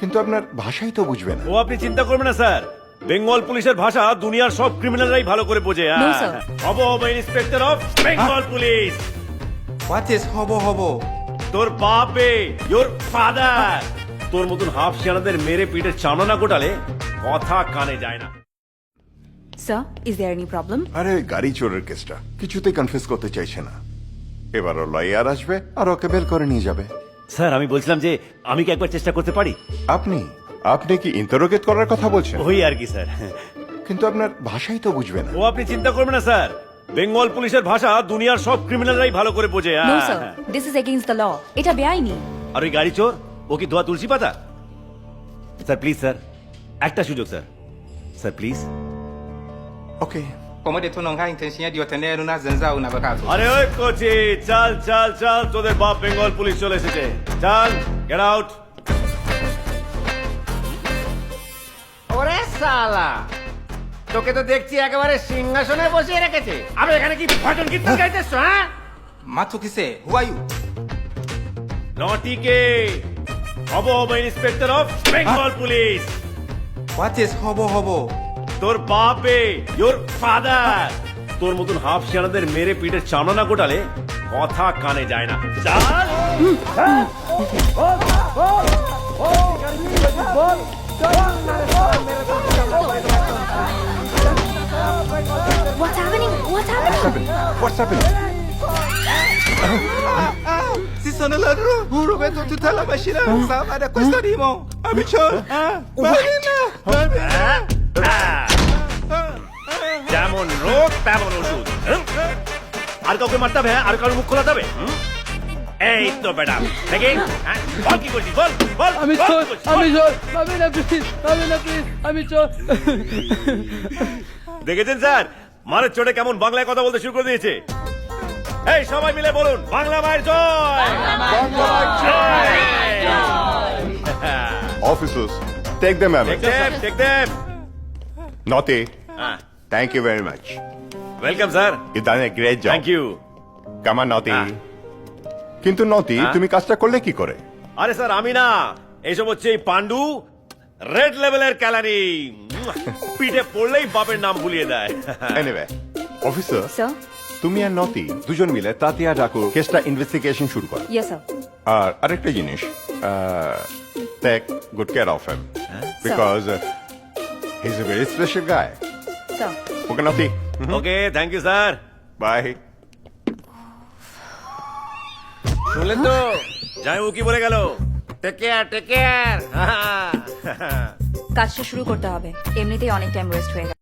কিন্তু আপনার ভাষাই তো বুঝবেন না। ও আপনি চিন্তা করবেন না স্যার, বেঙ্গল পুলিশের ভাষা দুনিয়ার সব ক্রিমিনালরাই ভালো করে বোঝে। No, sir. হবো inspector of Bengal police. What is hobo hobo? তোর বাপে, ইয়োর ফাদার। তোর মতন হাফ সেনাদের মেরে পিঠে চামড়া না গোটালে কথা কানে যায় না। Sir, is there any problem? আরে গাড়ি চোরের কেসটা কিছুতেই কনফেস করতে চাইছে না। এবারও লয়ার আসবে আর ওকে বের করে নিয়ে যাবে। স্যার আমি বলছিলাম যে আমি কি একবার চেষ্টা করতে পারি? আপনি আপনি কি ইন্টারোগেট করার কথা বলছেন? ওই আর কি স্যার। কিন্তু আপনার ভাষাই তো বুঝবে না। ও আপনি চিন্তা করবেন না স্যার, বেঙ্গল পুলিশের ভাষা দুনিয়ার সব ক্রিমিনালরাই ভালো করে বোঝে। No, sir. This is against the law. এটা বেআইনি। আর ওই গাড়ি চোর, ও কি ধোয়া তুলসী পাতা? স্যার প্লিজ স্যার, একটা সুযোগ sir, sir please. Okay Como de tu non ha intención de tener una zenza una vacazo. আরে ওই কোচি, চাল চাল চাল, তোদের বাপ বেঙ্গল পুলিশ চলে এসেছে, চাল গেট আউট। ওরে সালা, তোকে তো দেখছি একেবারে সিংহাসনে বসিয়ে রেখেছে। আরে এখানে কি ভজন কীর্তন গাইতেছ? হ্যাঁ, Matu kise, who are you? নটিকে হবো inspector of Bengal police. What is hobo hobo? তোর বাপে, ইয়োর ফাদার। তোর মতন হাফ সেনাদের মেরে পিঠে চামড়া না গোটালে কথা কানে যায় না। চাল What's happening? What's happening? হোয়াটসঅ্যাপে Si sono ladro, juro que tu te la machina, sama de questo dimo. Amico, Marina, যেমন রোগ তেমন ওষুধ। আর কাউকে মারতে হবে? আর কারোর মুখ খোলাতে হবে? এই তো ম্যাডাম, দেখি বল কি করছিস, বল বল। আমি বল চোর, কি করছিস, আমি বল। চোর, আমি না প্লিজ, আমি না প্লিজ, আমি চোর। দেখেছেন স্যার, মারের চোটে কেমন বাংলায় কথা বলতে শুরু করে দিয়েছে। এই সবাই মিলে বলুন, বাংলা মায়ের জয়। Officers take the ma'am. Take them. Naughty Ah, thank you very much. welcome sir, you done a great job. Thank you. Come on naughty. Ah. কিন্তু নটি Ah. তুমি কাজটা করলে কি করে? আরে স্যার আমি না, এইসব হচ্ছে এই পান্ডু রেড লেভেলের ক্যালারি। পিঠে পড়লেই বাপের নাম ভুলিয়ে দেয়। Anyway officer Sir? তুমি আর নটি দুজন মিলে তাতিয়া ডাকুর কেসটা ইনভেস্টিগেশন শুরু করো। Yes, sir. আর আরেকটা জিনিস, take good care of him because he is a very special guy. Sir. Okay naughty, okay, thank you sir. Bye. শুনলেন তো? যাই ও কি বলে গেল? Take care, take care. কাজটা শুরু করতে হবে। এমনিতেই অনেক টাইম ওয়েস্ট হয়ে গেছে।